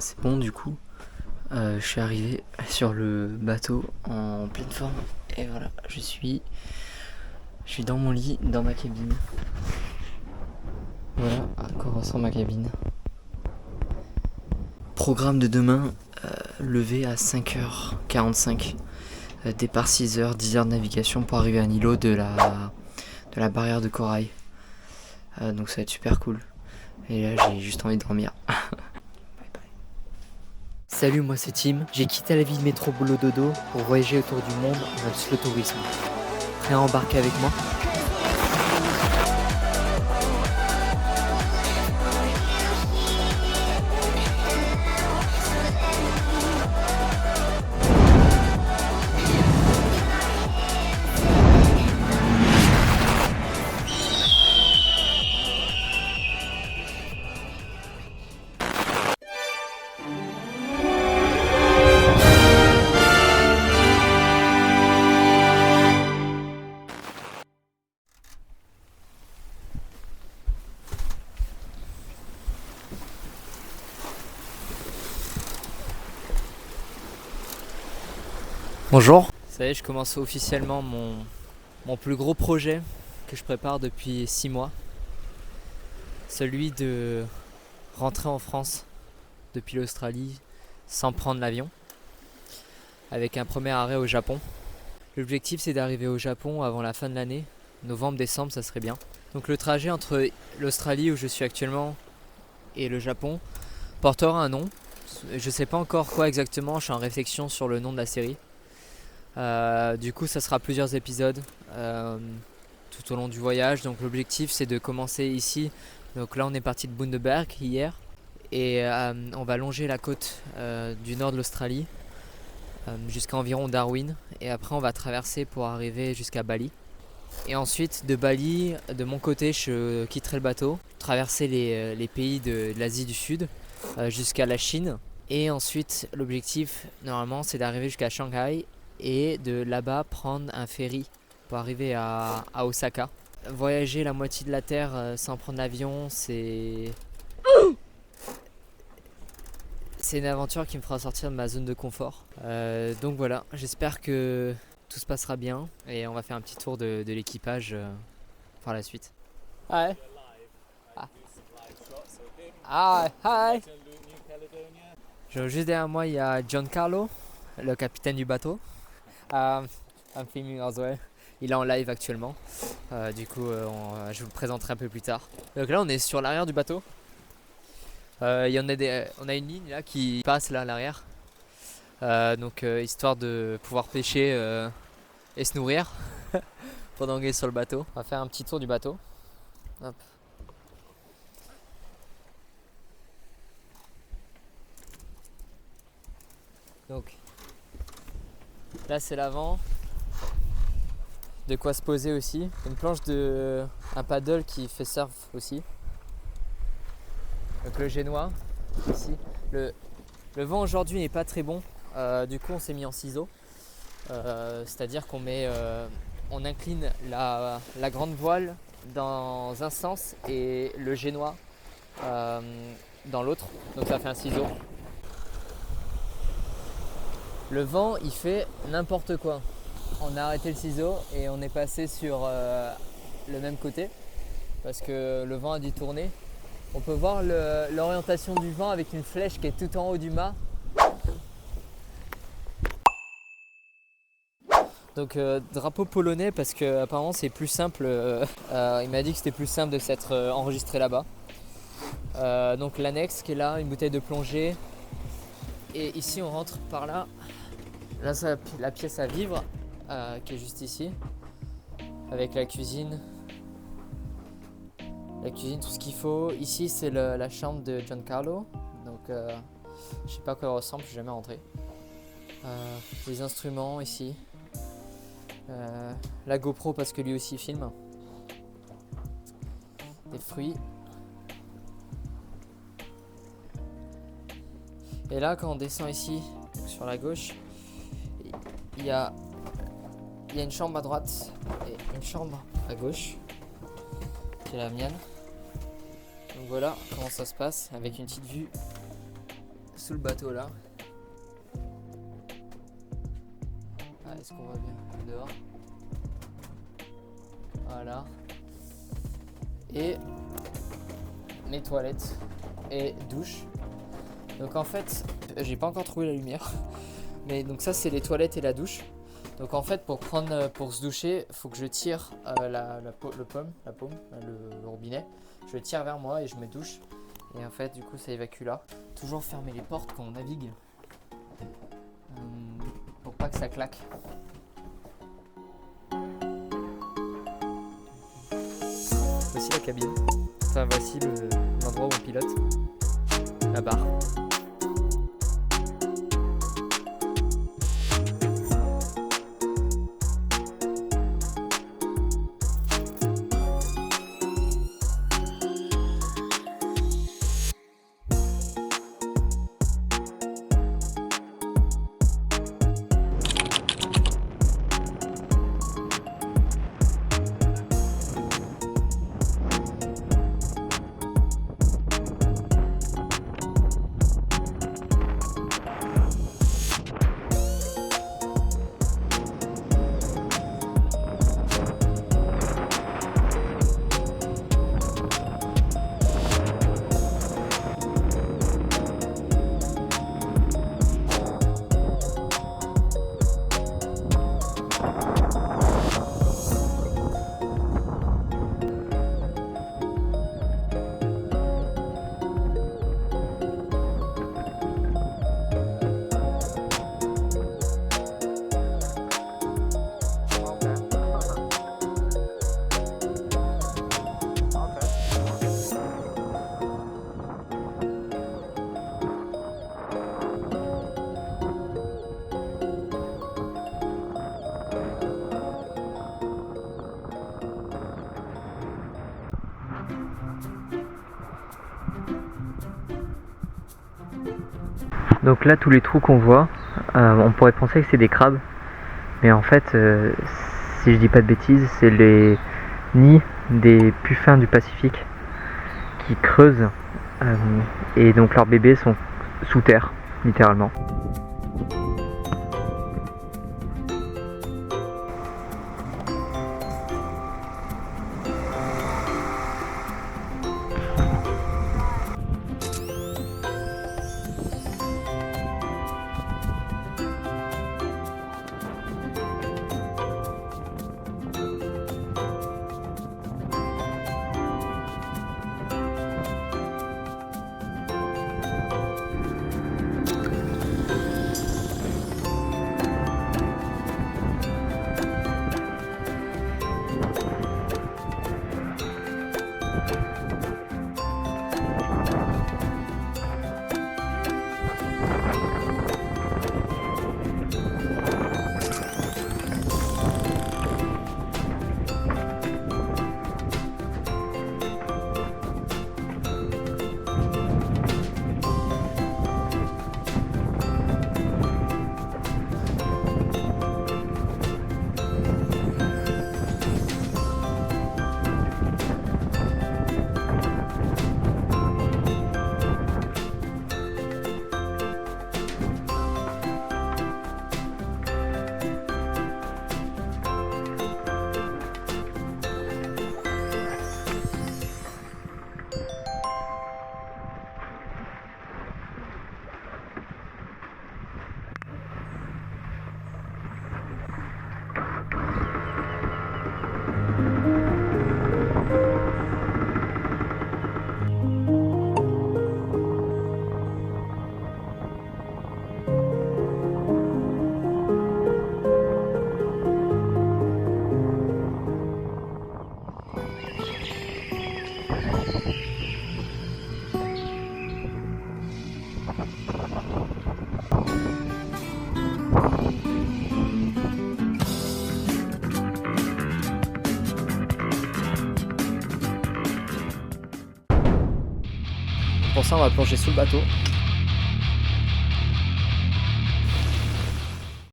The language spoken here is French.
c'est bon du coup. Je suis arrivé sur le bateau en pleine forme. Et voilà, je suis dans mon lit, dans ma cabine. Voilà à quoi ressemble ma cabine. Programme de demain, lever à 5h45. Départ 6h, 10h de navigation pour arriver à un îlot de la barrière de corail. Donc ça va être super cool. Et là j'ai juste envie de dormir. Salut, moi c'est Tim. J'ai quitté la ville métro boulot dodo pour voyager autour du monde en mode slow tourisme. Prêt à embarquer avec moi? Bonjour. Ça y est, je commence officiellement mon plus gros projet que je prépare depuis 6 mois. Celui de rentrer en France depuis l'Australie sans prendre l'avion, avec un premier arrêt au Japon. L'objectif c'est d'arriver au Japon avant la fin de l'année, novembre-décembre ça serait bien. Donc le trajet entre l'Australie où je suis actuellement et le Japon portera un nom. Je sais pas encore quoi exactement, je suis en réflexion sur le nom de la série. Du coup ça sera plusieurs épisodes tout au long du voyage. Donc l'objectif c'est de commencer ici. Donc là on est parti de Bundaberg hier et on va longer la côte du nord de l'Australie jusqu'à environ Darwin, et après on va traverser pour arriver jusqu'à Bali. Et ensuite de Bali, de mon côté je quitterai le bateau, traverser les pays de l'Asie du Sud jusqu'à la Chine, et ensuite l'objectif normalement c'est d'arriver jusqu'à Shanghai et de là-bas prendre un ferry pour arriver à Osaka. Voyager la moitié de la Terre sans prendre l'avion, c'est une aventure qui me fera sortir de ma zone de confort. Donc voilà, j'espère que tout se passera bien et on va faire un petit tour de l'équipage par la suite. Hi. Hi. Juste derrière moi, il y a Giancarlo, le capitaine du bateau. I'm filming as well. Il est en live actuellement. Du coup, je vous le présenterai un peu plus tard. Donc là, on est sur l'arrière du bateau. On a une ligne là qui passe là à l'arrière. Donc histoire de pouvoir pêcher et se nourrir pendant qu'on est sur le bateau. On va faire un petit tour du bateau. Hop. Donc là c'est l'avant. De quoi se poser aussi. Une planche un paddle qui fait surf aussi. Donc le génois ici. Le vent aujourd'hui n'est pas très bon. Du coup on s'est mis en ciseaux. C'est-à-dire on incline la grande voile dans un sens et le génois dans l'autre. Donc ça fait un ciseau. Le vent il fait n'importe quoi. On a arrêté le ciseau et on est passé sur le même côté parce que le vent a dû tourner. On peut voir l'orientation du vent avec une flèche qui est tout en haut du mât. Donc drapeau polonais parce que apparemment c'est plus simple. Il m'a dit que c'était plus simple de s'être enregistré là-bas. Donc l'annexe qui est là, une bouteille de plongée. Et ici on rentre par là. Là c'est la pièce à vivre qui est juste ici. Avec la cuisine. Tout ce qu'il faut. Ici c'est la chambre de Giancarlo. Donc je sais pas à quoi elle ressemble, je suis jamais rentré. Les instruments ici. La GoPro parce que lui aussi filme. Des fruits. Et là quand on descend ici, sur la gauche, il y a une chambre à droite et une chambre à gauche, qui est la mienne. Donc voilà comment ça se passe avec une petite vue sous le bateau là. Ah, est-ce qu'on voit bien dehors? Voilà. Et mes toilettes et douche. Donc en fait, j'ai pas encore trouvé la lumière. Mais donc ça c'est les toilettes et la douche. Donc en fait pour se doucher, faut que je tire le robinet. Je le tire vers moi et je me douche. Et en fait du coup ça évacue là. Toujours fermer les portes quand on navigue. Pour pas que ça claque. Voici la cabine. Enfin voici l'endroit où on pilote. La barre. Donc là tous les trous qu'on voit, on pourrait penser que c'est des crabes, mais en fait si je dis pas de bêtises, c'est les nids des puffins du Pacifique qui creusent et donc leurs bébés sont sous terre littéralement. Pour ça on va plonger sous le bateau.